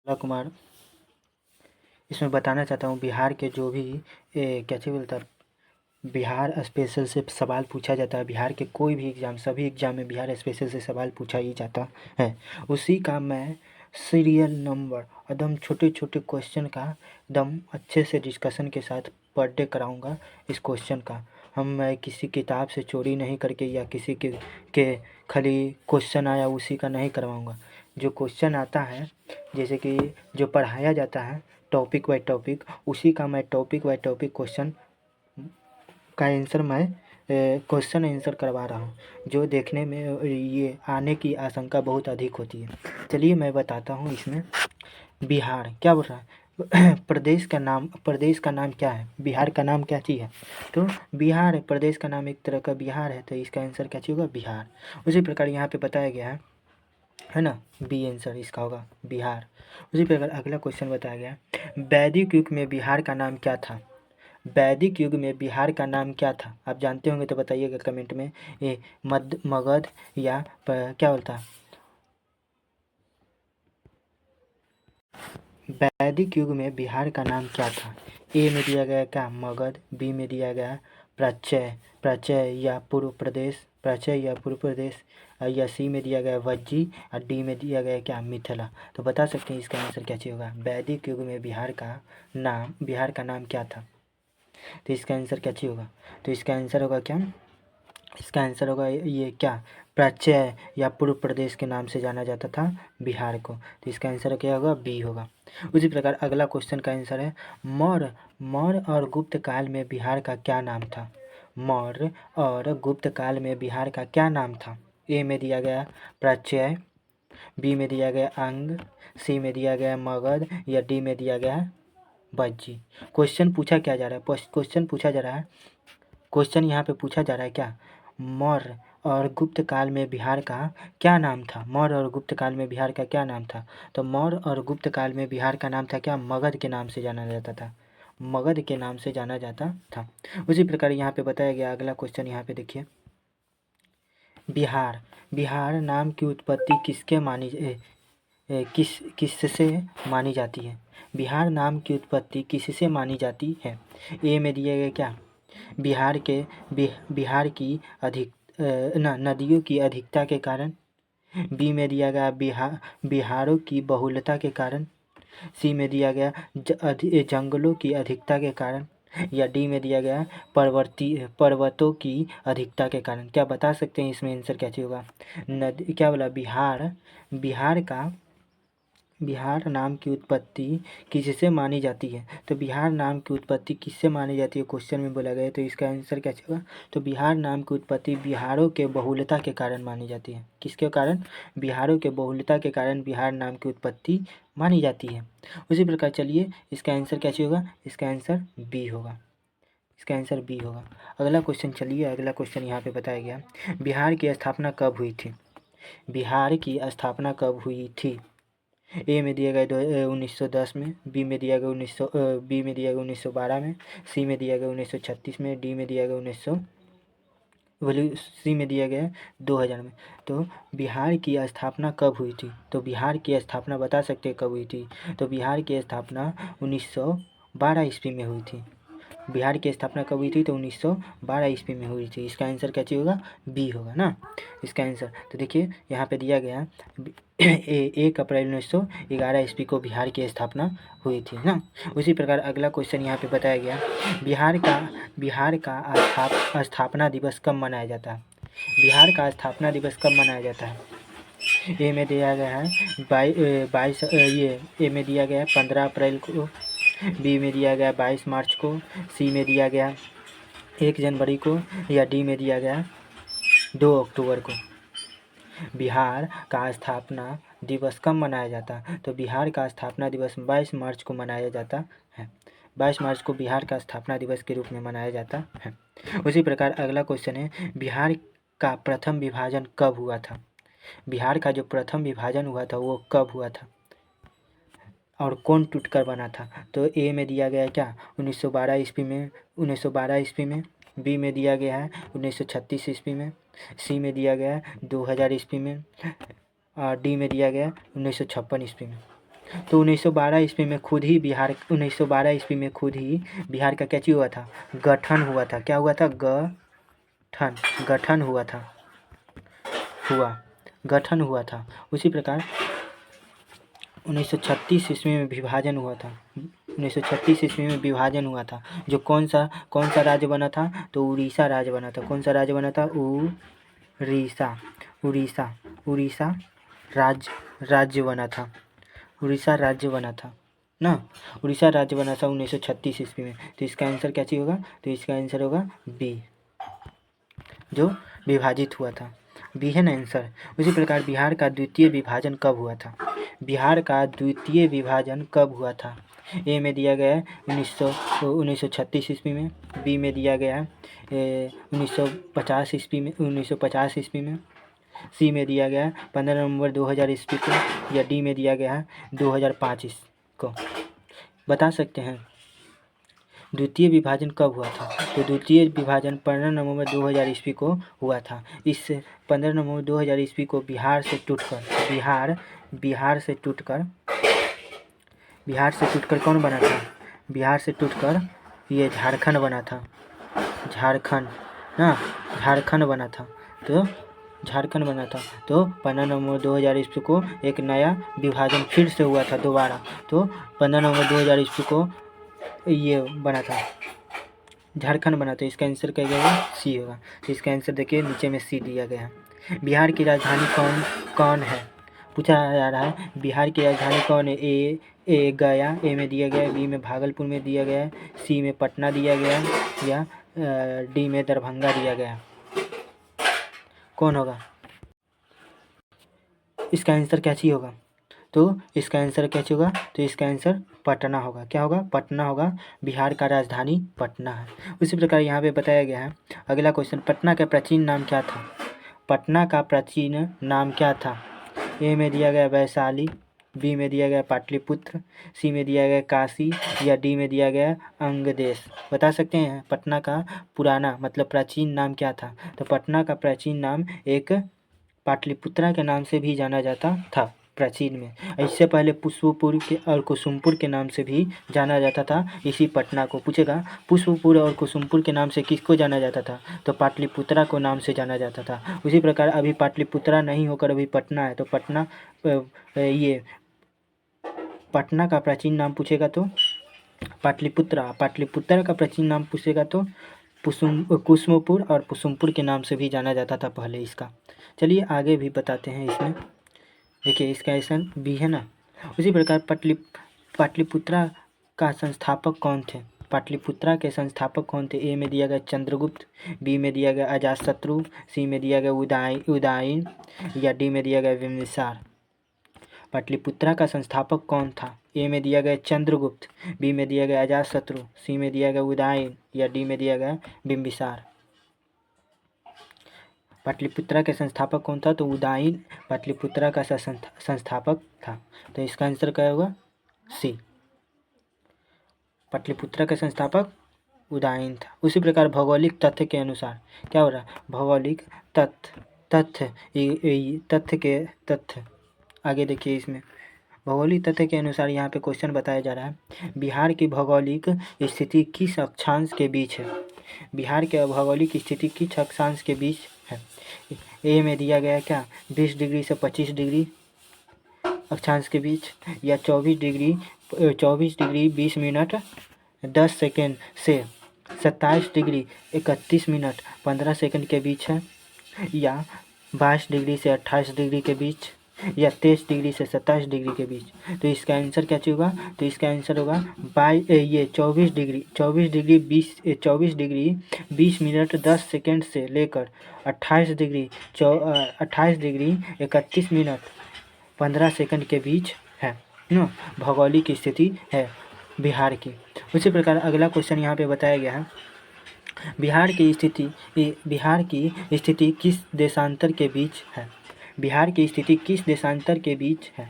कुमार इसमें बताना चाहता हूँ बिहार के जो भी कैसे बोलता बिहार स्पेशल से सवाल पूछा जाता है। बिहार के कोई भी एग्ज़ाम सभी एग्ज़ाम में बिहार स्पेशल से सवाल पूछा ही जाता है। उसी का मैं सीरियल नंबर एकदम छोटे छोटे क्वेश्चन का एकदम अच्छे से डिस्कशन के साथ पर डे कराऊँगा। इस क्वेश्चन का मैं किसी किताब से चोरी नहीं करके या किसी के खाली क्वेश्चन आया उसी का नहीं करवाऊँगा। जो क्वेश्चन आता है जैसे कि जो पढ़ाया जाता है टॉपिक बाय टॉपिक, उसी का मैं टॉपिक बाय टॉपिक क्वेश्चन का आंसर मैं क्वेश्चन आंसर करवा रहा हूँ, जो देखने में ये आने की आशंका बहुत अधिक होती है। चलिए मैं बताता हूँ। इसमें बिहार क्या बोल रहा है प्रदेश का नाम क्या है? बिहार का नाम क्या चीज़ है? तो बिहार प्रदेश का नाम एक तरह का बिहार है, तो इसका आंसर क्या चीज़ होगा? बिहार। उसी प्रकार यहाँ पे बताया गया है ना, बी आंसर इसका होगा बिहार। उसी प्रकार अगला क्वेश्चन बताया गया वैदिक युग में बिहार का नाम क्या था? वैदिक युग में बिहार का नाम क्या था? आप जानते होंगे तो बताइएगा कमेंट में। ये मगध या क्या बोलता है? वैदिक युग में बिहार का नाम क्या था? ए में दिया गया क्या मगध, बी में दिया गया प्राच्य या पूर्व प्रदेश, या सी में दिया गया वज्जी और डी में दिया गया क्या मिथिला। तो बता सकते हैं इसका आंसर क्या चाहिए होगा? वैदिक युग में बिहार का नाम क्या था? तो इसका आंसर क्या चाहिए होगा? तो इसका आंसर होगा क्या? इसका आंसर होगा ये क्या प्राच्य या पूर्व प्रदेश के नाम से जाना जाता था बिहार को। तो इसका आंसर क्या होगा? बी होगा। उसी प्रकार अगला क्वेश्चन का आंसर है मौर्य और गुप्त काल में बिहार का क्या नाम था? मौर्य और गुप्त काल में बिहार का क्या नाम था? ए में दिया गया प्राच्य, बी में दिया गया अंग, सी में दिया गया मगध या डी में दिया गया वज्जी। क्वेश्चन पूछा क्या जा रहा है? क्वेश्चन यहाँ पे पूछा जा रहा है क्या? मौर्य और गुप्त काल में बिहार का क्या नाम था? मौर्य और गुप्त काल में बिहार का क्या नाम था? तो मौर्य और गुप्त काल में बिहार का नाम था क्या? मगध के नाम से जाना जाता था। मगध के नाम से जाना जाता था। उसी प्रकार यहाँ पे बताया गया अगला क्वेश्चन यहाँ पे देखिए बिहार नाम की उत्पत्ति किससे मानी जाती है? बिहार नाम की उत्पत्ति किससे मानी जाती है? ए में दिया गया क्या बिहार की नदियों की अधिकता के कारण, बी में दिया गया बिहारों की बहुलता के कारण, सी में दिया गया जंगलों की अधिकता के कारण, या डी में दिया गया पर्वतों की अधिकता के कारण। क्या बता सकते हैं इसमें आंसर क्या चाहिए होगा? नदी क्या बोला? बिहार नाम की उत्पत्ति किससे मानी जाती है? तो बिहार नाम की उत्पत्ति किससे मानी जाती है क्वेश्चन में बोला गया है, तो इसका आंसर क्या होगा? तो बिहार नाम की उत्पत्ति बिहारों के बहुलता के कारण मानी जाती है। किसके कारण? बिहारों के बहुलता के कारण बिहार नाम की उत्पत्ति मानी जाती है। उसी प्रकार चलिए इसका आंसर क्या होगा? इसका आंसर बी होगा। इसका आंसर बी होगा। अगला क्वेश्चन चलिए, अगला क्वेश्चन यहाँ पे बताया गया बिहार की स्थापना कब हुई थी? बिहार की स्थापना कब हुई थी? ए में दिया गया 1910 में, बी में दिया गया 1912 में, सी में दिया गया 1936 में, डी में दिया गया 2000 में। तो बिहार की स्थापना कब हुई थी? तो बिहार की स्थापना बता सकते हैं कब हुई थी? तो बिहार की स्थापना 1912 ईस्वी में हुई थी। बिहार की स्थापना कब हुई थी? तो 1912 ईस्वी में हुई थी। इसका आंसर क्या होगा? बी होगा ना इसका आंसर। तो देखिए यहाँ पे दिया गया 1 अप्रैल 1911 ईस्वी को बिहार की स्थापना हुई थी ना। उसी प्रकार अगला क्वेश्चन यहाँ पे बताया गया बिहार का स्थापना दिवस कब मनाया जाता है? बिहार का स्थापना दिवस कब मनाया जाता है? ए में दिया गया है 15 अप्रैल को, बी में दिया गया 22 मार्च को, सी में दिया गया 1 जनवरी को, या डी में दिया गया 2 अक्टूबर को। बिहार का स्थापना दिवस कब मनाया जाता है? तो बिहार का स्थापना दिवस 22 मार्च को मनाया जाता है। 22 मार्च को बिहार का स्थापना दिवस के रूप में मनाया जाता है। उसी प्रकार अगला क्वेश्चन है बिहार का प्रथम विभाजन कब हुआ था? बिहार का जो प्रथम विभाजन हुआ था वो कब हुआ था और कौन टूटकर बना था? तो ए में दिया गया क्या 1912 ईस्वी में, बी में दिया गया है 1936 ईस्वी में, सी में दिया गया है 2000 ईस्वी में, और डी में दिया गया 1956 ईस्वी में। तो 1912 ईस्वी में खुद ही बिहार 1912 ईस्वी में खुद ही बिहार का क्या चीज हुआ था, गठन हुआ था। क्या हुआ था, गठन गठन हुआ था। उसी प्रकार 1936 ईस्वी में विभाजन हुआ था। 1936 ईस्वी में विभाजन हुआ था। जो कौन सा राज्य बना था, तो उड़ीसा राज्य बना था। कौन सा राज्य बना था, उड़ीसा राज्य बना था। उड़ीसा राज्य बना था ना, उड़ीसा राज्य बना था 1936 ईस्वी में। तो इसका आंसर क्या चीज होगा, तो इसका आंसर होगा बी, जो विभाजित हुआ था। बी है ना आंसर। उसी प्रकार बिहार का द्वितीय विभाजन कब हुआ था, बिहार का द्वितीय विभाजन कब हुआ था। ए में दिया गया है 1936 ईस्वी में, बी में दिया गया है 1950 ईस्वी में, सी में दिया गया है 15 नवंबर 2000 ईस्वी को, या डी में दिया गया है 2005 को। बता सकते हैं द्वितीय विभाजन कब हुआ था, तो द्वितीय विभाजन 15 नवंबर 2000 ईस्वी को हुआ था। इस 15 नवंबर 2000 ईस्वी को बिहार से टूटकर कौन बना था, बिहार से टूटकर ये झारखंड बना था। झारखंड बना था। तो 15 नवंबर 2000 ईस्वी को एक नया विभाजन फिर से हुआ था दोबारा। तो 15 नवंबर 2000 ईस्वी को ये बना था, झारखंड बना था। इसका आंसर क्या होगा, सी होगा। तो इसका आंसर देखिए नीचे में सी दिया गया है। बिहार की राजधानी कौन है, पूछा जा रहा है बिहार की राजधानी कौन है। ए गया, ए में दिया गया है, बी में भागलपुर में दिया गया है, सी में पटना दिया गया है, या डी में दरभंगा दिया गया है। कौन होगा, इसका आंसर क्या चीज होगा, तो इसका आंसर क्या होगा, तो इसका आंसर पटना होगा। क्या होगा, पटना होगा। बिहार का राजधानी पटना है। उसी प्रकार यहाँ पे बताया गया है। अगला क्वेश्चन, पटना का प्राचीन नाम क्या था, पटना का प्राचीन नाम क्या था। ए में दिया गया वैशाली, बी में दिया गया पाटलिपुत्र, सी में दिया गया काशी, या डी में दिया गया अंगदेश। बता सकते हैं पटना का पुराना मतलब प्राचीन नाम क्या था। तो पटना का प्राचीन नाम एक पाटलिपुत्रा के नाम से भी जाना जाता था प्राचीन में। इससे पहले पुष्पपुर के और कुसुमपुर के नाम से भी जाना जाता था। इसी पटना को पूछेगा पुष्पपुर और कुसुमपुर के नाम से किसको जाना जाता था, तो पाटलिपुत्रा को नाम से जाना जाता था। उसी प्रकार अभी पाटलिपुत्रा नहीं होकर अभी पटना है। तो ये पटना का प्राचीन नाम पूछेगा तो पाटलिपुत्रा का प्राचीन नाम पूछेगा तो कुसुमपुर और कुसुमपुर के नाम से भी जाना जाता था पहले इसका। चलिए आगे भी बताते हैं इसमें। देखिए इसका आंसर बी है ना। उसी प्रकार पाटलिपुत्रा का संस्थापक कौन थे, पाटलिपुत्रा के संस्थापक कौन थे। ए में दिया गया चंद्रगुप्त, बी में दिया गया अजातशत्रु, सी में दिया गया उदयन, या डी में दिया गया बिंबिसार। पाटलिपुत्रा का संस्थापक कौन था। ए में दिया गया चंद्रगुप्त, बी में दिया गया अजातशत्रु, सी में दिया गया उदयन, या डी में दिया गया बिंबिसार। पाटलिपुत्रा के संस्थापक कौन था, तो उदयन पाटलिपुत्रा का संस्थापक था। तो इसका आंसर क्या होगा, सी। पाटलिपुत्रा के संस्थापक उदयन था। उसी प्रकार भौगोलिक तथ्य के अनुसार क्या हो रहा है, भौगोलिक तथ्य आगे देखिए इसमें भौगोलिक तथ्य के अनुसार यहाँ पे क्वेश्चन बताया जा रहा है। बिहार की भौगोलिक स्थिति किस अक्षांश के बीच है, बिहार के भौगोलिक स्थिति किस अक्षांश के बीच है। ए में दिया गया क्या 20 डिग्री से 25 डिग्री अक्षांश के बीच, या 24 डिग्री 20 मिनट 10 सेकेंड से 27 डिग्री 31 मिनट 15 सेकेंड के बीच है, या 22 डिग्री से 28 डिग्री के बीच, या 23 डिग्री से 27 डिग्री के बीच। तो इसका आंसर क्या होगा, तो इसका आंसर होगा 24 डिग्री 20 मिनट 10 सेकेंड से लेकर 28 डिग्री 31 मिनट 15 सेकेंड के बीच है ना, भौगोलिक स्थिति है बिहार की। उसी प्रकार अगला क्वेश्चन यहाँ पे बताया गया है। बिहार की स्थिति किस देशांतर के बीच है, बिहार की स्थिति किस देशांतर के बीच है।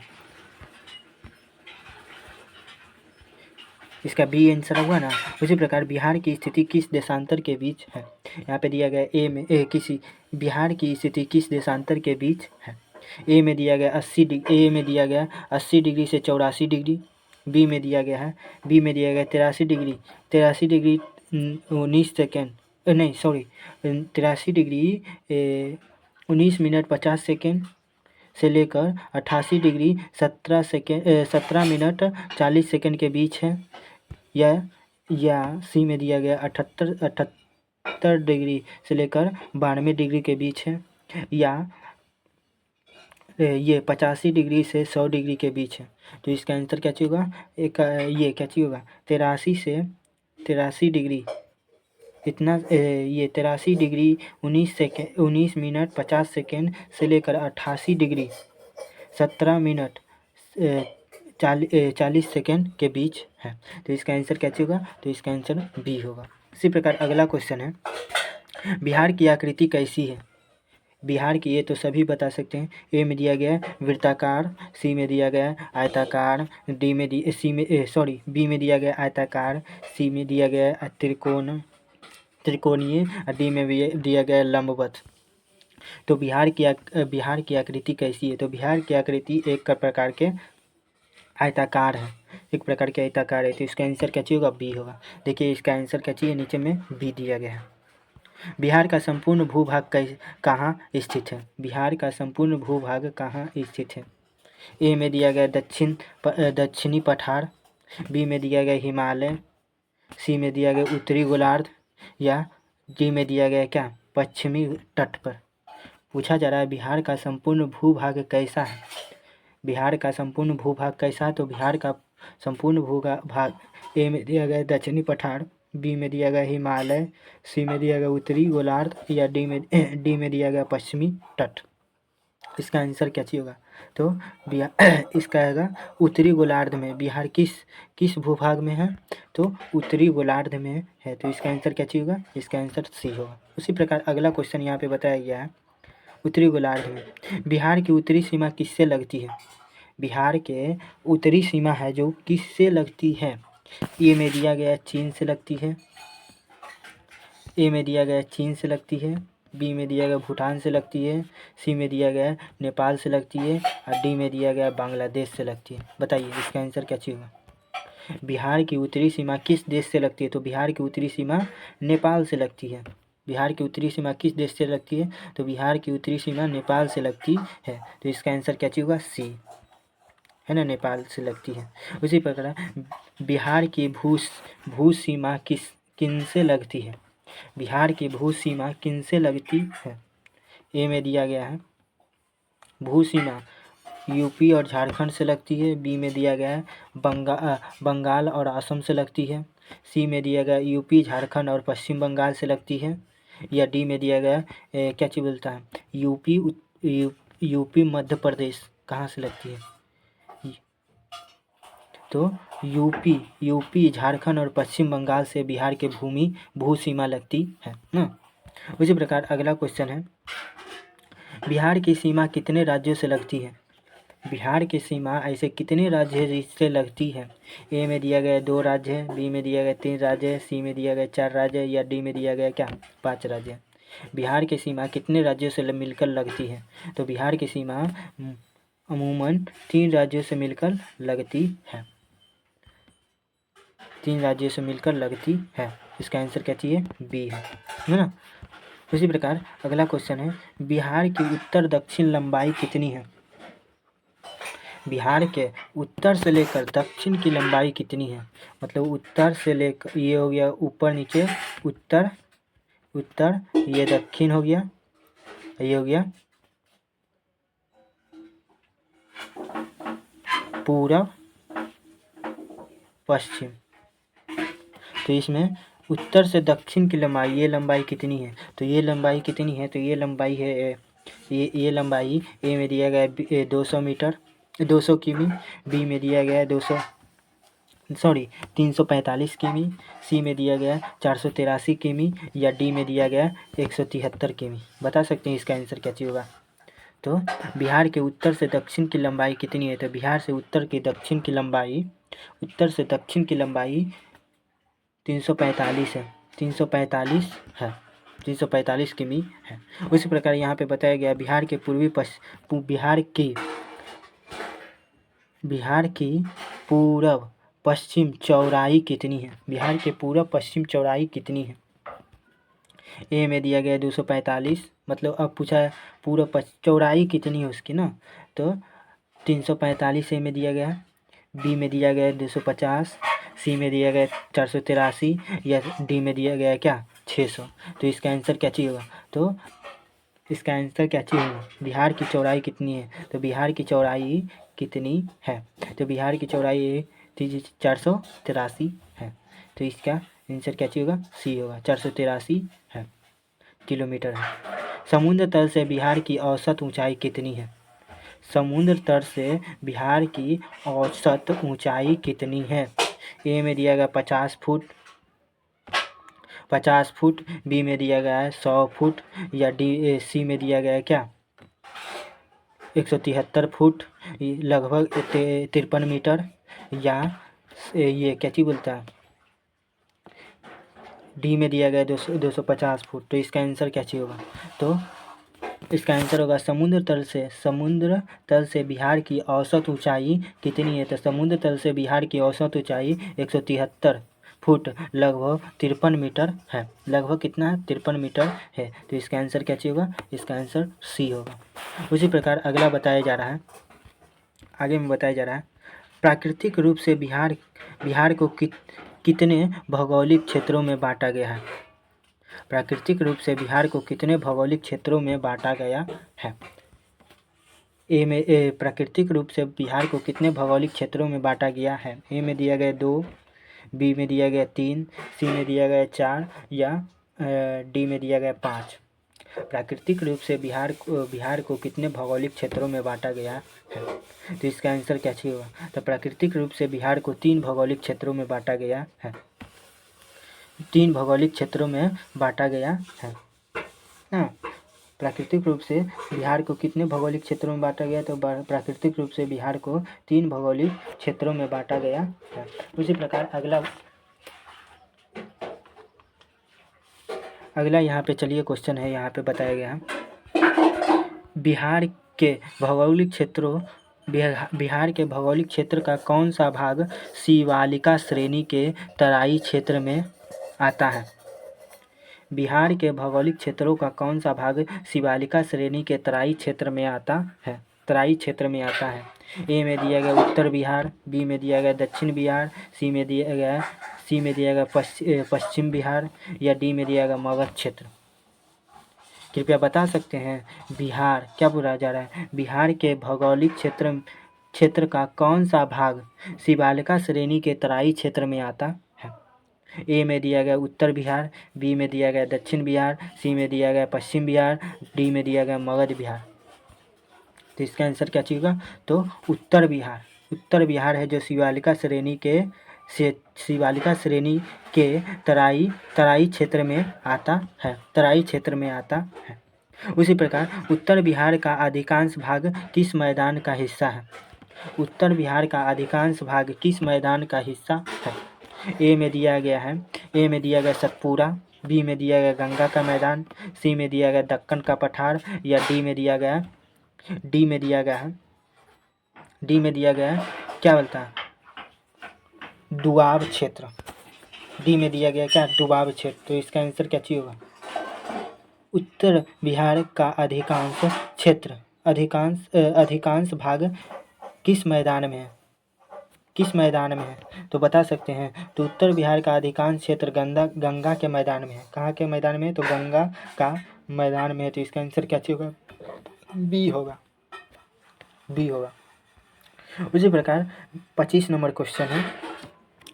इसका बी आंसर होगा ना। उसी प्रकार बिहार की स्थिति किस देशांतर के बीच है, यहाँ पे दिया गया ए में किसी बिहार की स्थिति किस देशांतर के बीच है। ए में दिया गया 80 डिग्री से 84 डिग्री। बी में दिया गया है 83 डिग्री 19 सेकेंड, नहीं सॉरी 83 डिग्री 19 मिनट 50 सेकेंड से लेकर 88 डिग्री 17 मिनट 40 सेकेंड के बीच है। या सी में दिया गया 78 डिग्री से लेकर 92 डिग्री के बीच है। या ये 85 डिग्री से 100 डिग्री के बीच है। तो इसका आंसर क्या चाहिए होगा? ये क्या चाहिए होगा? 83 डिग्री इतना ये 83 डिग्री 19 मिनट 50 सेकेंड से लेकर 88 डिग्री 17 मिनट 40 सेकेंड के बीच है। तो इसका आंसर क्या होगा? तो इसका आंसर बी होगा। इसी प्रकार अगला क्वेश्चन है, बिहार की आकृति कैसी है? बिहार की ये तो सभी बता सकते हैं। ए में दिया गया है वृत्ताकार, सी में दिया गया है आयताकार, बी में दिया गया है आयताकार, सी में दिया गया है त्रिकोणीय, और डी में भी दिया गया है लंबवत। तो बिहार की आकृति कैसी है? तो बिहार की आकृति एक प्रकार के आयताकार है, तो इसका आंसर क्या चाहिए होगा? बी होगा। देखिए इसका आंसर क्या चाहिए, नीचे में बी दिया गया है। बिहार का संपूर्ण भूभाग कहाँ स्थित है? बिहार का संपूर्ण भूभाग कहाँ स्थित है? ए में दिया गया दक्षिणी पठार, बी में दिया गया हिमालय, सी में दिया गया उत्तरी गोलार्ध, या डी में दिया गया क्या? पश्चिमी तट पर। पूछा जा रहा है बिहार का संपूर्ण भूभाग कैसा है? बिहार का संपूर्ण भूभाग कैसा है? तो बिहार का संपूर्ण भूभाग ए में दिया गया दक्षिणी पठार, बी में दिया गया हिमालय, सी में दिया गया उत्तरी गोलार्ध, या डी में दिया गया पश्चिमी तट। इसका आंसर क्या चाहिए होगा? तो इसका आएगा उत्तरी गोलार्ध में। बिहार किस भूभाग में है? तो उत्तरी गोलार्ध में है। तो इसका आंसर क्या चाहिए होगा? इसका आंसर सी होगा। उसी प्रकार अगला क्वेश्चन यहाँ पे बताया गया है, उत्तरी गोलार्ध में बिहार की उत्तरी सीमा किससे लगती है? बिहार के उत्तरी सीमा है जो किससे लगती है? ए में दिया गया चीन से लगती है, बी में दिया गया भूटान से लगती है, सी में दिया गया नेपाल से लगती है, और डी में दिया गया बांग्लादेश से लगती है। बताइए इसका आंसर क्या होगा? बिहार की उत्तरी सीमा किस देश से लगती है? तो बिहार की उत्तरी सीमा नेपाल से लगती है। बिहार की उत्तरी सीमा किस देश से लगती है? तो बिहार की उत्तरी सीमा नेपाल से लगती है। तो इसका आंसर क्या होगा? सी है ना, नेपाल से लगती है। उसी प्रकार बिहार की भू सीमा किनसे लगती है? बिहार की भू सीमा किनसे लगती है? ए में दिया गया है भू सीमा यूपी और झारखंड से लगती है, बी में दिया गया है बंगाल और असम से लगती है, सी में दिया गया यूपी झारखंड और पश्चिम बंगाल से लगती है, या डी में दिया गया क्या चीज़ बोलता है यूपी मध्य प्रदेश कहाँ से लगती है? तो यूपी झारखंड और पश्चिम बंगाल से बिहार के भू सीमा लगती है ना। उसी प्रकार अगला क्वेश्चन है, बिहार की सीमा कितने राज्यों से लगती है? बिहार की सीमा ऐसे कितने राज्य से लगती है? ए में दिया गया 2 राज्य है, बी में दिया गया 3 राज्य है, सी में दिया गया 4 राज्य है, या डी में दिया गया क्या? 5 राज्य है। बिहार की सीमा कितने राज्यों से मिलकर लगती है? तो बिहार की सीमा अमूमन 3 राज्यों से मिलकर लगती है। 3 राज्यों से मिलकर लगती है। इसका आंसर क्या चाहिए? बी है ना। उसी प्रकार अगला क्वेश्चन है, बिहार की उत्तर दक्षिण लंबाई कितनी है? बिहार के उत्तर से लेकर दक्षिण की लंबाई कितनी है? मतलब उत्तर से लेकर, ये हो गया ऊपर नीचे उत्तर, ये दक्षिण हो गया, ये हो गया पूरब पश्चिम। तो इसमें उत्तर से दक्षिण की लंबाई, ये लंबाई कितनी है? तो ये लंबाई कितनी है? तो ये लंबाई है ये लंबाई ए में दिया गया 200 मीटर 200 किमी, बी में दिया गया 345 किमी, सी में दिया गया 483 किमी, या डी में दिया गया 173 किमी। बता सकते हैं इसका आंसर क्या होगा? तो बिहार के उत्तर से दक्षिण की लंबाई कितनी है? तो बिहार से उत्तर से दक्षिण की लंबाई 345 है, 345 है। 345 किमी है। उसी प्रकार यहाँ पे बताया गया बिहार के बिहार की पूर्व पश्चिम चौड़ाई कितनी है? बिहार के पूर्व पश्चिम चौड़ाई कितनी है? ए में दिया गया 245, मतलब अब पूछा है पूर्व चौड़ाई कितनी है उसकी ना, तो 345 ए में दिया गया, बी में दिया गया 250, सी में दिया गया 483 या डी में दिया गया क्या 600। तो इसका आंसर क्या चाहिए होगा? तो इसका आंसर क्या चाहिए होगा? बिहार की चौड़ाई कितनी है? तो बिहार की चौड़ाई कितनी है? तो बिहार की चौड़ाई 483 है। तो इसका आंसर क्या चाहिए होगा? सी होगा, 483 है किलोमीटर है। समुद्र तल से बिहार की औसत ऊंचाई कितनी है? समुद्र तल से बिहार की औसत ऊंचाई कितनी है? ए में दिया गया 50 फुट, बी में दिया गया है 100 फुट या सी में दिया गया है क्या 173 फुट लगभग 53 मीटर, या ये क्या चीज बोलता है डी में दिया गया 250 फुट। तो इसका आंसर क्या चाहिए होगा? तो इसका आंसर होगा समुद्र तल से बिहार की औसत ऊंचाई कितनी है? तो समुद्र तल से बिहार की औसत ऊंचाई 173 फुट लगभग 53 मीटर है। लगभग कितना है? 53 मीटर है। तो इसका आंसर क्या चाहिए होगा? इसका आंसर सी होगा। उसी प्रकार अगला बताया जा रहा है, आगे में बताया जा रहा है प्राकृतिक रूप से बिहार को कितने भौगोलिक क्षेत्रों में बांटा गया है? प्राकृतिक रूप से बिहार को कितने भौगोलिक क्षेत्रों में बांटा गया है? प्राकृतिक रूप से बिहार को कितने भौगोलिक क्षेत्रों में बांटा गया है? ए में दिया गया 2, बी में दिया गया 3, सी में दिया गया 4 या डी में दिया गया 5। प्राकृतिक रूप से बिहार को कितने भौगोलिक क्षेत्रों में बांटा गया है? तो इसका आंसर क्या चाहिए होगा? तो प्राकृतिक रूप से बिहार को 3 भौगोलिक क्षेत्रों में बांटा गया है। 3 भौगोलिक क्षेत्रों में बांटा गया है ना। प्राकृतिक रूप से बिहार को कितने भौगोलिक क्षेत्रों में बांटा गया? तो प्राकृतिक रूप से बिहार को 3 भौगोलिक क्षेत्रों में बांटा गया है। उसी प्रकार अगला यहाँ पे चलिए क्वेश्चन है, यहाँ पे बताया गया है बिहार के भौगोलिक क्षेत्र का कौन सा भाग शिवालिका श्रेणी के तराई क्षेत्र में आता है? बिहार के भौगोलिक क्षेत्रों का कौन सा भाग शिवालिका श्रेणी के तराई क्षेत्र में आता है? ए में दिया गया उत्तर बिहार, बी में दिया गया दक्षिण बिहार, सी में दिया गया पश्चिम बिहार या डी में दिया गया मगध क्षेत्र। कृपया बता सकते हैं बिहार क्या बोला जा रहा है? बिहार के भौगोलिक क्षेत्र का कौन सा भाग शिवालिका श्रेणी के तराई क्षेत्र में आता है? ए में दिया गया उत्तर बिहार, बी में दिया गया दक्षिण बिहार, सी में दिया गया पश्चिम बिहार, डी में दिया गया मगध बिहार। तो इसका आंसर क्या चाहिए? तो उत्तर बिहार है जो शिवालिका श्रेणी के तराई क्षेत्र में आता है। उसी प्रकार उत्तर बिहार का अधिकांश भाग किस मैदान का हिस्सा है? उत्तर बिहार का अधिकांश भाग किस मैदान का हिस्सा है? ए में दिया गया सतपुरा, बी में दिया गया गंगा का मैदान, सी में दिया गया दक्कन का पठार या डी में दिया गया क्या बोलता है दुआब क्षेत्र। डी में दिया गया क्या दुआब क्षेत्र। तो इसका आंसर क्या चाहिए होगा? उत्तर बिहार का अधिकांश भाग किस मैदान में है? तो बता सकते हैं। तो उत्तर बिहार का अधिकांश क्षेत्र गंगा के मैदान में है। कहाँ के मैदान में है? तो गंगा का मैदान में है। तो इसका आंसर क्या होगा? बी होगा। उसी प्रकार 25 नंबर क्वेश्चन है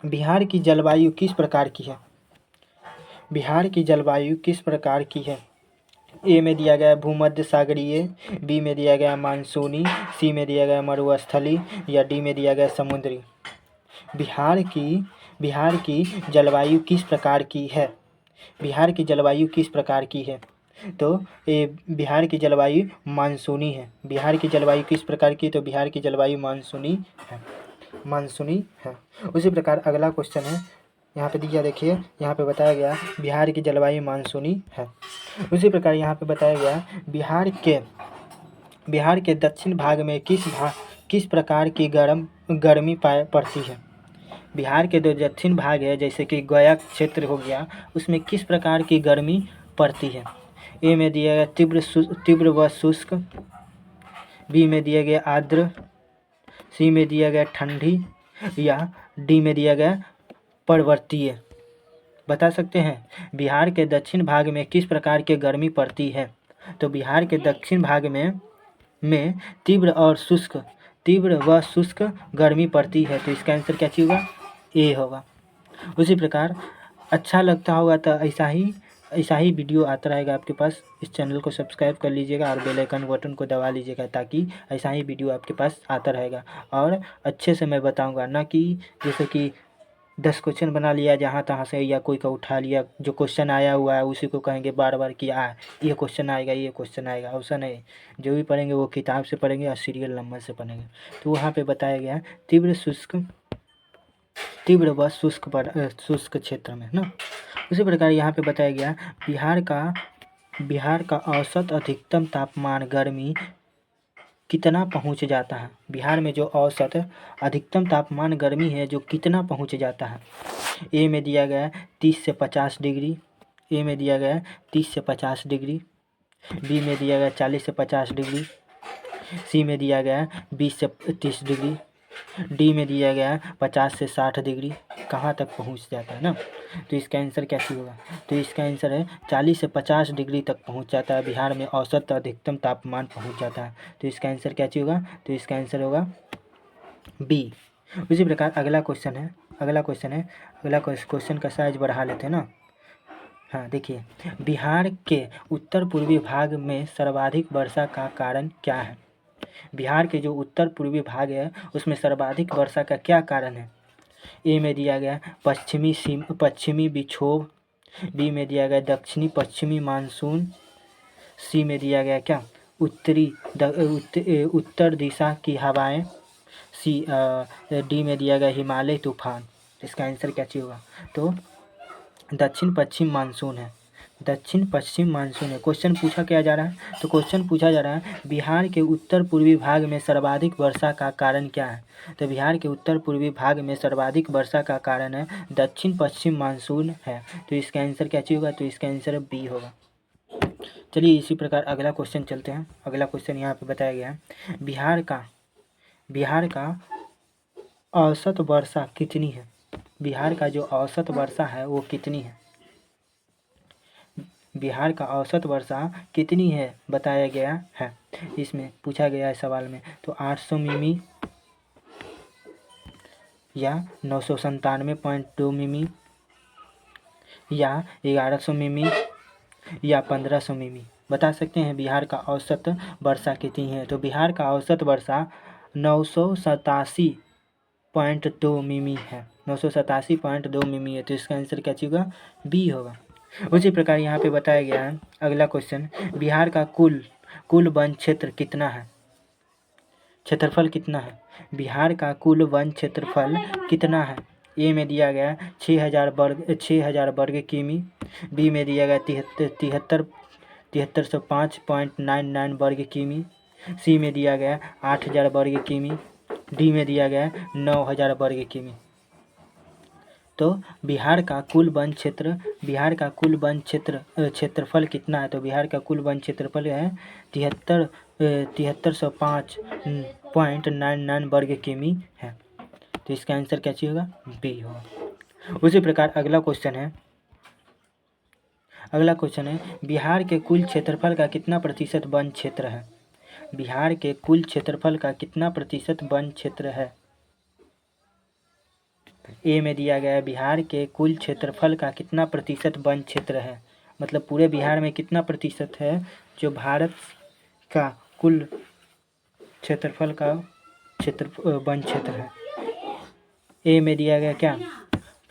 बिहार की जलवायु किस प्रकार की है? ए में दिया गया भूमध्य सागरीय, बी में दिया गया मानसूनी, सी में दिया गया मरुस्थलीय या डी में दिया गया समुद्री। बिहार की जलवायु किस प्रकार की है? तो बिहार की जलवायु मानसूनी है। बिहार की जलवायु किस प्रकार की? तो बिहार की जलवायु मानसूनी है। उसी प्रकार अगला क्वेश्चन है यहाँ पे दिया देखिए, यहाँ पे बताया गया बिहार की जलवायु मानसूनी है। उसी प्रकार यहाँ पे बताया गया बिहार के दक्षिण भाग में किस प्रकार की गर्मी पड़ती है। बिहार के जो दक्षिण भाग है जैसे कि गया क्षेत्र हो गया, उसमें किस प्रकार की गर्मी पड़ती है। ए में दिया गया तीव्र व शुष्क, बी में दिया गया आर्द्र, सी में दिया गया ठंडी, या डी में दिया गया पर्वतीय। बता सकते हैं बिहार के दक्षिण भाग में किस प्रकार की गर्मी पड़ती है। तो बिहार के दक्षिण भाग में तीव्र व शुष्क गर्मी पड़ती है। तो इसका आंसर क्या होगा, ए होगा। उसी प्रकार अच्छा लगता होगा तो ऐसा ही वीडियो आता रहेगा आपके पास। इस चैनल को सब्सक्राइब कर लीजिएगा और बेल आइकन बटन को दबा लीजिएगा, ताकि ऐसा ही वीडियो आपके पास आता रहेगा। और अच्छे से मैं बताऊंगा, ना कि जैसे कि 10 क्वेश्चन बना लिया जहाँ तहाँ से, या कोई का उठा लिया, जो क्वेश्चन आया हुआ है उसी को कहेंगे बार बार कि ये क्वेश्चन आएगा, ये क्वेश्चन आएगा। ऐसा नहीं, जो भी पढ़ेंगे वो किताब से पढ़ेंगे और सीरियल नंबर से पढ़ेंगे। तो वहाँ पे बताया गया है तीव्र व शुष्क क्षेत्र में ना। उसी प्रकार यहाँ पे बताया गया बिहार का औसत अधिकतम तापमान गर्मी कितना पहुँच जाता है। बिहार में जो औसत अधिकतम तापमान गर्मी है जो कितना पहुँच जाता है। ए में दिया गया है 30 से 50 डिग्री, ए में दिया गया है 30 से 50 डिग्री, बी में दिया गया 40 से 50 डिग्री, सी में दिया गया है 20 से 30 डिग्री, डी में दिया गया है 50 से 60 डिग्री। कहाँ तक पहुँच जाता है ना। तो इसका आंसर कैसे होगा, तो इसका आंसर है 40 से 50 डिग्री तक पहुँच जाता है। बिहार में औसत अधिकतम तापमान पहुँच जाता है। तो इसका आंसर क्या होगा, तो इसका आंसर होगा बी। उसी प्रकार अगला क्वेश्चन का साइज बढ़ा लेते हैं ना। हाँ देखिए, बिहार के उत्तर पूर्वी भाग में सर्वाधिक वर्षा का कारण क्या है। बिहार के जो उत्तर पूर्वी भाग है उसमें सर्वाधिक वर्षा का क्या कारण है। ए में दिया गया पश्चिमी विक्षोभ, बी में दिया गया दक्षिणी पश्चिमी मानसून, सी में दिया गया क्या उत्तर दिशा की हवाएं, डी में दिया गया हिमालय तूफान। इसका आंसर क्या होगा, तो दक्षिण पश्चिम मानसून है। क्वेश्चन पूछा क्या जा रहा है, तो क्वेश्चन पूछा जा रहा है बिहार के उत्तर पूर्वी भाग में सर्वाधिक वर्षा का कारण क्या है। तो बिहार के उत्तर पूर्वी भाग में सर्वाधिक वर्षा का कारण है दक्षिण पश्चिम मानसून है। तो इसका आंसर क्या होगा, तो इसका आंसर बी होगा। चलिए इसी प्रकार अगला क्वेश्चन चलते हैं। अगला क्वेश्चन यहाँ पे बताया गया है बिहार का औसत वर्षा कितनी है। बिहार का जो औसत वर्षा है वो कितनी है। बिहार का औसत वर्षा कितनी है बताया गया है। इसमें पूछा गया है सवाल में, तो 800 मिमी या 997.2 मिमी या 1100 मिमी या 1500 मिमी। बता सकते हैं बिहार का औसत वर्षा कितनी है। तो बिहार का औसत वर्षा 987.2 मिमी है। 987.2 मिमी है। तो इसका आंसर क्या होगा, बी होगा। उसी प्रकार यहाँ पे बताया गया है अगला क्वेश्चन, बिहार का कुल वन क्षेत्र कितना है। क्षेत्रफल कितना है। बिहार का कुल वन क्षेत्रफल कितना है। ए में दिया गया 6000 वर्ग किमी, बी में दिया गया 7305.99 वर्ग किमी, सी में दिया गया 8000 वर्ग किमी, डी में दिया गया 9000 वर्ग किमी। तो बिहार का कुल वन क्षेत्रफल कितना है। तो बिहार का कुल वन क्षेत्रफल है 7305.99 वर्ग किमी है। तो इसका आंसर क्या होगा, बी होगा। उसी प्रकार अगला क्वेश्चन है बिहार के कुल क्षेत्रफल का कितना प्रतिशत वन क्षेत्र है। बिहार के कुल क्षेत्रफल का कितना प्रतिशत वन क्षेत्र है। ए में दिया गया है बिहार के कुल क्षेत्रफल का कितना प्रतिशत वन क्षेत्र है। मतलब पूरे बिहार में कितना प्रतिशत है जो भारत का कुल क्षेत्रफल का वन क्षेत्र है। ए में दिया गया क्या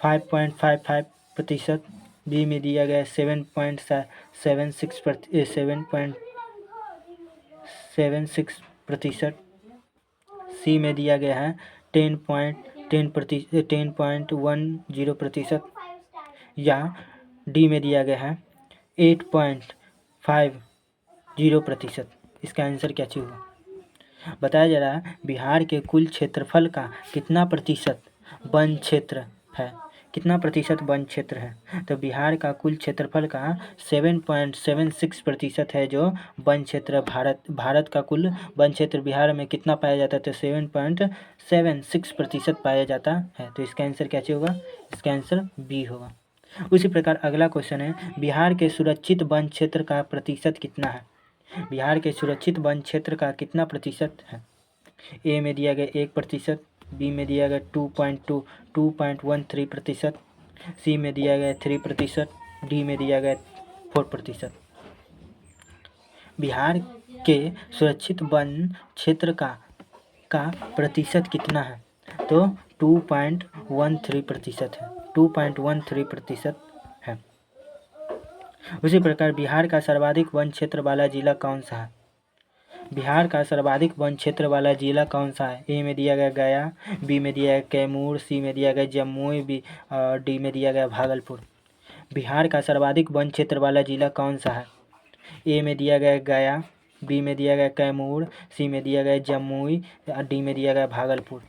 5.55%, बी में दिया गया 7.76%, सी में दिया गया है 10.10% या डी में दिया गया है 8.50%। इसका आंसर क्या चाहिए होगा? बताया जा रहा है बिहार के कुल क्षेत्रफल का कितना प्रतिशत वन क्षेत्र है, कितना प्रतिशत वन क्षेत्र है। तो बिहार का कुल क्षेत्रफल का 7.76% है जो वन क्षेत्र। भारत का कुल वन क्षेत्र बिहार में कितना पाया जाता है? तो 7.76% पाया जाता है। तो इसका आंसर क्या होगा? इसका आंसर बी होगा। उसी प्रकार अगला क्वेश्चन है बिहार के सुरक्षित वन क्षेत्र का प्रतिशत कितना है? बिहार के सुरक्षित वन क्षेत्र का कितना प्रतिशत है? ए में दिया गया 1%, बी में दिया गया 2.13%, सी में दिया गया 3%, डी में दिया गया 4%। बिहार के सुरक्षित वन क्षेत्र का प्रतिशत कितना है? तो 2.13% है, 2.13% है। उसी प्रकार बिहार का सर्वाधिक वन क्षेत्र वाला जिला कौन सा है? बिहार का सर्वाधिक वन क्षेत्र वाला जिला कौन सा है? ए में दिया गया गया, बी में दिया गया कैमूर, सी में दिया गया जमुई, और डी में दिया गया भागलपुर। बिहार का सर्वाधिक वन क्षेत्र वाला जिला कौन सा है? ए में दिया गया गया, बी में दिया गया कैमूर, सी में दिया गया जमुई, और डी में दिया गया भागलपुर।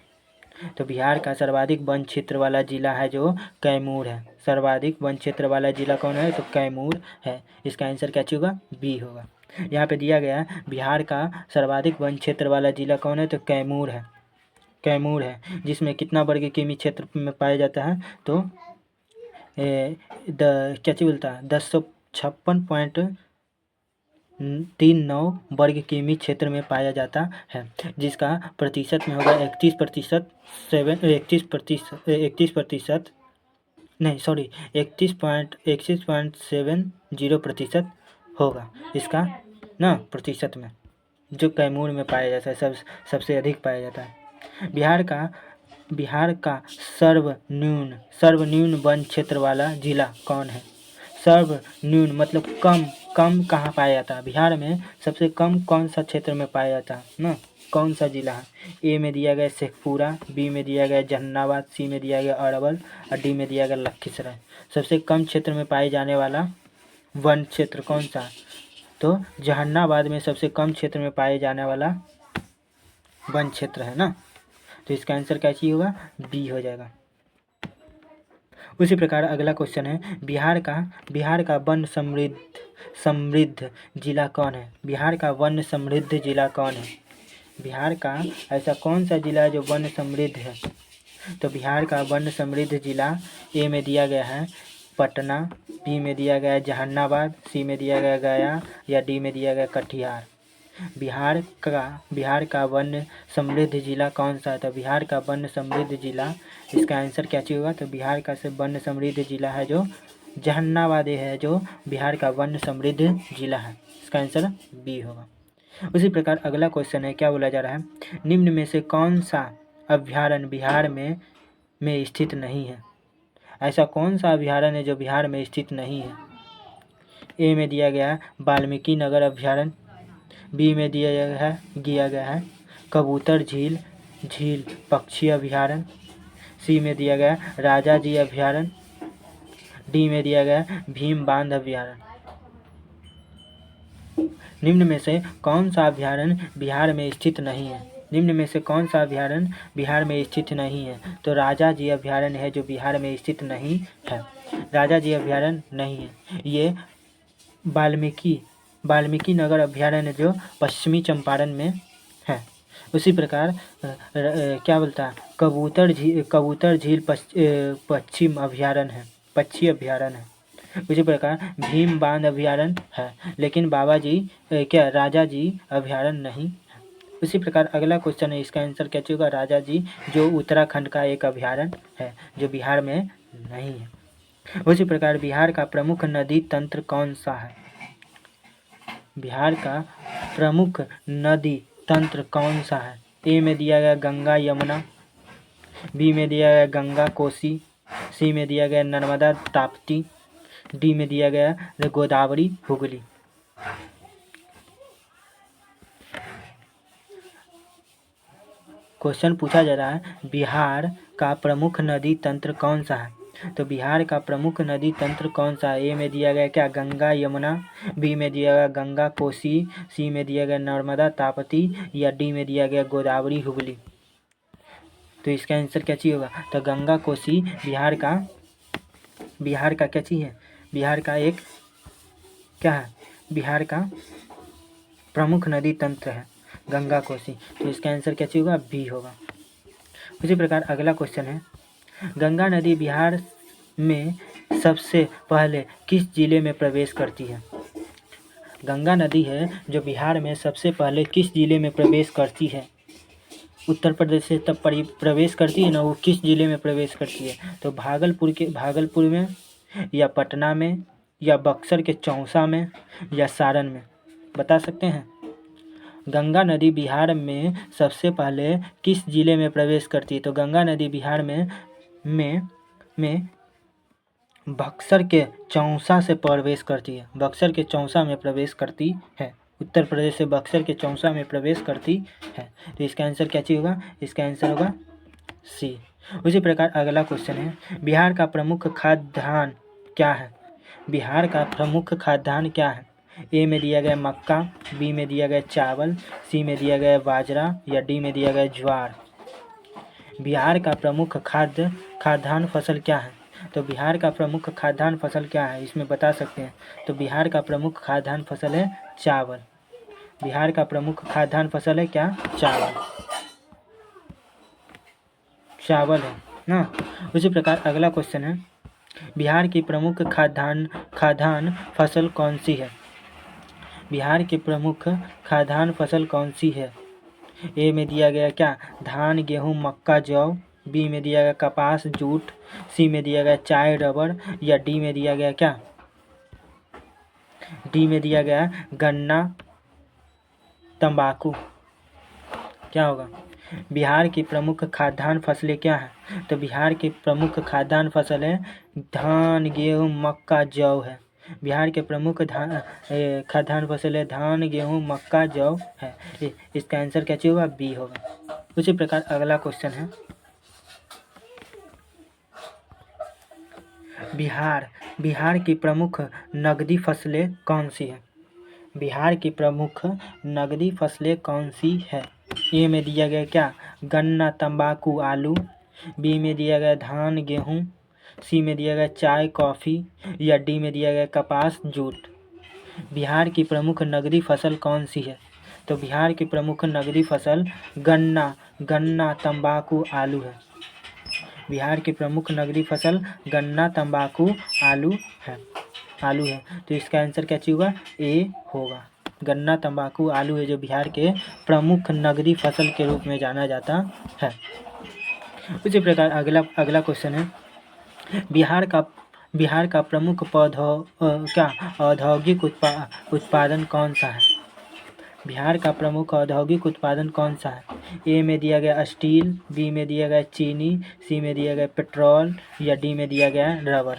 तो बिहार का सर्वाधिक वन क्षेत्र वाला जिला है जो कैमूर है। सर्वाधिक वन क्षेत्र वाला जिला कौन है? तो कैमूर है। इसका आंसर क्या होगा? बी होगा। यहाँ पे दिया गया बिहार का सर्वाधिक वन क्षेत्र वाला जिला कौन है? तो कैमूर है, कैमूर है, जिसमें कितना वर्ग किमी क्षेत्र में पाया जाता है? तो क्या बोलता है 1056.39 वर्ग किमी क्षेत्र में पाया जाता है, जिसका प्रतिशत में होगा 31.70% होगा इसका ना प्रतिशत में, जो कैमूर में पाया जाता है, सबसे अधिक पाया जाता है। बिहार का सर्वन्यून वन क्षेत्र वाला जिला कौन है? सर्वन्यून मतलब कम कहाँ पाया जाता है? बिहार में सबसे कम कौन सा क्षेत्र में पाया जाता है ना? कौन सा जिला है? ए में दिया गया शेखपुरा, बी में दिया गया जहानाबाद, सी में दिया गया अरवल, और डी में दिया गया लखीसराय। सबसे कम क्षेत्र में पाए जाने वाला वन क्षेत्र कौन सा है? तो जहानाबाद में सबसे कम क्षेत्र में पाए जाने वाला वन क्षेत्र है ना। तो इसका आंसर क्या चाहिए होगा? बी हो जाएगा। उसी प्रकार अगला क्वेश्चन है बिहार का वन समृद्ध जिला कौन है? बिहार का वन समृद्ध जिला कौन है? बिहार का ऐसा कौन सा जिला है जो वन समृद्ध है? तो बिहार का वन समृद्ध जिला ए में दिया गया है पटना, बी में दिया गया जहानाबाद, सी में दिया गया गया, या डी में दिया गया कटिहार। बिहार का वन समृद्ध जिला कौन सा है? तो बिहार का वन समृद्ध जिला, इसका आंसर क्या होगा? तो बिहार का वन समृद्ध जिला है जो जहानाबाद है, जो बिहार का वन समृद्ध जिला है। इसका आंसर बी होगा। उसी प्रकार अगला क्वेश्चन है क्या बोला जा रहा है निम्न में से कौन सा अभ्यारण्य बिहार में स्थित नहीं है? ऐसा कौन सा अभ्यारण्य है जो बिहार में स्थित नहीं है? ए में दिया गया वाल्मीकि नगर अभ्यारण्य, बी में दिया गया है कबूतर झील पक्षी अभ्यारण्य, सी में दिया गया राजा जी अभ्यारण्य, डी में दिया गया भीम बांध अभ्यारण्य। निम्न में से कौन सा अभ्यारण्य बिहार में स्थित नहीं है? निम्न में से कौन सा अभ्यारण्य बिहार में स्थित नहीं है? तो राजा जी अभ्यारण्य है जो बिहार में स्थित नहीं है। राजा जी अभ्यारण्य नहीं है, ये वाल्मीकि नगर अभ्यारण्य जो पश्चिमी चंपारण में है। उसी प्रकार क्या बोलता है कबूतर झील पश्चिम अभ्यारण्य है, पक्षी अभ्यारण्य है। उसी प्रकार भीम बांध अभ्यारण्य है, लेकिन राजा जी अभ्यारण्य नहीं है। उसी प्रकार अगला क्वेश्चन है, इसका आंसर क्या होगा? राजा जी जो उत्तराखंड का एक अभ्यारण्य है जो बिहार में नहीं है। उसी प्रकार बिहार का प्रमुख नदी तंत्र कौन सा है? बिहार का प्रमुख नदी तंत्र कौन सा है? ए में दिया गया गंगा यमुना, बी में दिया गया गंगा कोसी, सी में दिया गया नर्मदा ताप्ती, डी में दिया गया गोदावरी हुगली। क्वेश्चन पूछा जा रहा है बिहार का प्रमुख नदी तंत्र कौन सा है? तो बिहार का प्रमुख नदी तंत्र कौन सा है? ए में दिया गया क्या, गंगा यमुना, बी में दिया गया गंगा कोसी, सी में दिया गया नर्मदा ताप्ती, या डी में दिया गया गोदावरी हुगली। तो इसका आंसर क्या चीज होगा? तो गंगा कोसी बिहार का क्या चीज है? बिहार का एक क्या है? बिहार का प्रमुख नदी तंत्र है गंगा कोसी। तो इसका आंसर क्या चीज होगा? बी होगा। उसी प्रकार अगला क्वेश्चन है, गंगा नदी बिहार में सबसे पहले किस जिले में प्रवेश करती है? गंगा नदी है जो बिहार में सबसे पहले किस जिले में प्रवेश करती है? उत्तर प्रदेश से तब प्रवेश करती है ना, वो किस जिले में प्रवेश करती है? तो भागलपुर में, या पटना में, या बक्सर के चौसा में, या सारण में? बता सकते हैं। गंगा नदी बिहार में सबसे पहले किस जिले में प्रवेश करती है? तो गंगा नदी बिहार में बक्सर के चौसा से प्रवेश करती है। बक्सर के चौसा में प्रवेश करती है। उत्तर प्रदेश से बक्सर के चौसा में प्रवेश करती है। तो इसका आंसर क्या चीज होगा? इसका आंसर होगा सी। उसी प्रकार अगला क्वेश्चन है, बिहार का प्रमुख खाद्यान्न क्या है? बिहार का प्रमुख खाद्यान्न क्या है? ए में दिया गया मक्का, बी में दिया गया चावल, सी में दिया गया बाजरा, या डी में दिया गया ज्वार। बिहार का प्रमुख खाद्यान्न फसल क्या है? तो बिहार का प्रमुख खाद्यान्न फसल क्या है, इसमें बता सकते हैं। तो बिहार का प्रमुख खाद्यान्न फसल है चावल। बिहार का प्रमुख खाद्यान्न फसल है क्या? चावल है ना। उसी प्रकार अगला क्वेश्चन है, बिहार की प्रमुख खाद्यान्न फसल कौन सी है? बिहार की प्रमुख खाद्यान्न फसल कौन सी है? ए में दिया गया क्या, धान गेहूँ मक्का जौ, बी में दिया गया कपास जूट, सी में दिया गया चाय रबड़, या डी में दिया गया क्या, डी में दिया गया गन्ना तंबाकू। क्या होगा? बिहार की प्रमुख खाद्यान्न फसलें क्या हैं? तो बिहार की प्रमुख खाद्यान्न फसल है धान गेहूँ मक्का जौ है। बिहार के प्रमुख खाद्यान्न फसल है धान गेहूँ मक्का जौ है। इसका आंसर क्या होगा? बी होगा। उसी प्रकार अगला क्वेश्चन है, बिहार की प्रमुख नगदी फसलें कौन सी है? बिहार की प्रमुख नगदी फसलें कौन सी है? ए में दिया गया क्या, गन्ना तंबाकू आलू, बी में दिया गया धान गेहूँ, सी में दिया गया चाय कॉफ़ी, या डी में दिया गया कपास जूट। बिहार की प्रमुख नगदी फसल कौन सी है? तो बिहार की प्रमुख नगदी फसल गन्ना तंबाकू आलू है। बिहार की प्रमुख नगदी फसल गन्ना तंबाकू आलू है। तो इसका आंसर क्या होगा? ए होगा। गन्ना तंबाकू आलू है जो बिहार के प्रमुख नगदी फसल के रूप में जाना जाता है। उसी प्रकार अगला क्वेश्चन है, बिहार का प्रमुख औद्योगिक उत्पादन कौन सा है? बिहार का प्रमुख औद्योगिक उत्पादन कौन सा है? ए में दिया गया स्टील, बी में दिया गया चीनी, सी में दिया गया पेट्रोल, या डी में दिया गया रबर।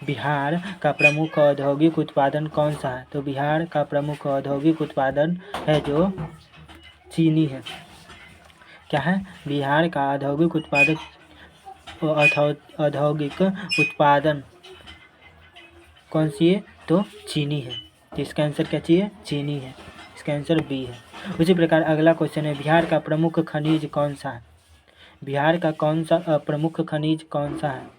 बिहार का प्रमुख औद्योगिक उत्पादन कौन सा है? तो बिहार का प्रमुख औद्योगिक उत्पादन है जो चीनी है। क्या है? बिहार का औद्योगिक उत्पादन कौन सी है? तो चीनी है। तो इसका आंसर क्या चाहिए? चीनी है। इसका आंसर बी है। उसी प्रकार अगला क्वेश्चन है, बिहार का प्रमुख खनिज कौन सा है? बिहार का कौन सा प्रमुख खनिज कौन सा है?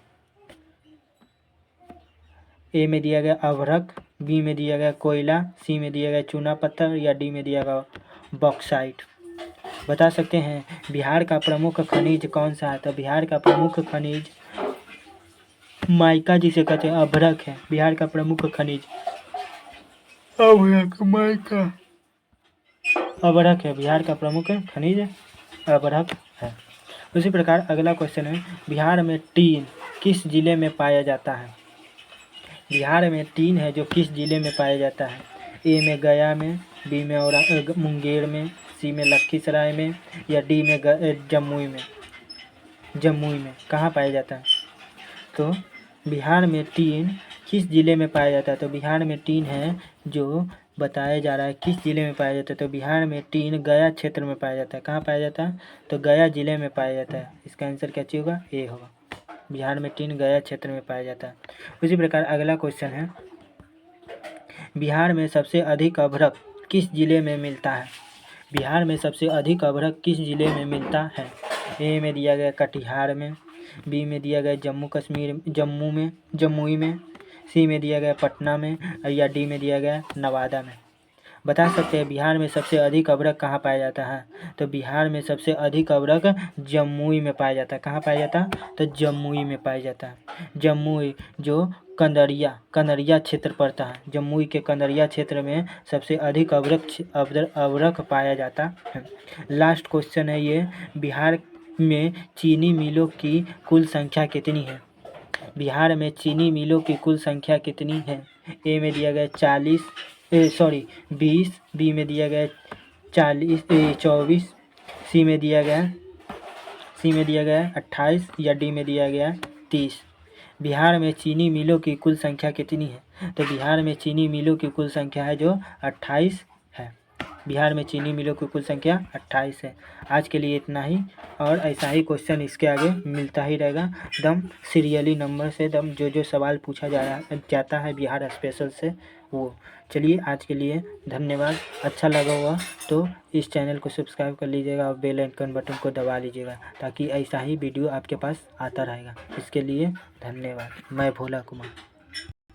ए में दिया गया अभ्रक, बी में दिया गया कोयला, सी में दिया गया चूना पत्थर, या डी में दिया गया बॉक्साइट। बता सकते हैं बिहार का प्रमुख खनिज कौन सा है? तो बिहार का प्रमुख खनिज माइका जिसे कहते हैं अभ्रक है। बिहार का प्रमुख खनिज अभ्रक है। बिहार का प्रमुख खनिज अभ्रक है। उसी प्रकार अगला क्वेश्चन है, बिहार में टीन किस जिले में पाया जाता है? बिहार में टीन है जो किस जिले में पाया जाता है? ए में गया में, बी में मुंगेर में, सी में लखीसराय में, या डी में जमुई में कहाँ पाया जाता है? तो बिहार में टीन किस जिले में पाया जाता है? तो बिहार में टीन है जो बताया जा रहा है किस जिले में पाया जाता है, तो बिहार में 3 गया क्षेत्र में पाया जाता है। कहाँ पाया जाता है, तो गया जिले में पाया जाता है। इसका आंसर क्या चाहिए होगा, ए होगा। बिहार में 3 गया क्षेत्र में पाया जाता है। उसी प्रकार अगला क्वेश्चन है, बिहार में सबसे अधिक अभ्रक किस जिले में मिलता है। बिहार में सबसे अधिक अभ्रक किस जिले में मिलता है। ए में दिया गया कटिहार में, बी में दिया गया जम्मू में, सी में दिया गया पटना में, या डी में दिया गया नवादा में। बता सकते हैं बिहार में सबसे अधिक अभ्रक कहाँ पाया जाता है, तो बिहार में सबसे अधिक अभ्रक जमुई में पाया जाता है। कहाँ पाया जाता है, तो जमुई में पाया जाता है। जमुई जो कंदरिया क्षेत्र पड़ता है, जमुई के कंदरिया क्षेत्र में सबसे अधिक अभ्रक पाया जाता है। लास्ट क्वेश्चन है ये, बिहार में चीनी मिलों की कुल संख्या कितनी है। बिहार में चीनी मिलों की कुल संख्या कितनी है। ए में दिया गया 20, बी में दिया गया 24, सी में दिया गया 28, या डी में दिया गया 30। बिहार में चीनी मिलों की कुल संख्या कितनी है, तो बिहार में चीनी मिलों की कुल संख्या है जो 28 है। बिहार में चीनी मिलों की कुल संख्या 28 है। आज के लिए इतना ही, और ऐसा ही क्वेश्चन इसके आगे मिलता ही रहेगा दम सीरियली नंबर से, दम जो सवाल पूछा जाता है बिहार स्पेशल से वो। चलिए आज के लिए धन्यवाद। अच्छा लगा हुआ तो इस चैनल को सब्सक्राइब कर लीजिएगा और बेल आइकन बटन को दबा लीजिएगा, ताकि ऐसा ही वीडियो आपके पास आता रहेगा। इसके लिए धन्यवाद। मैं भोला कुमार।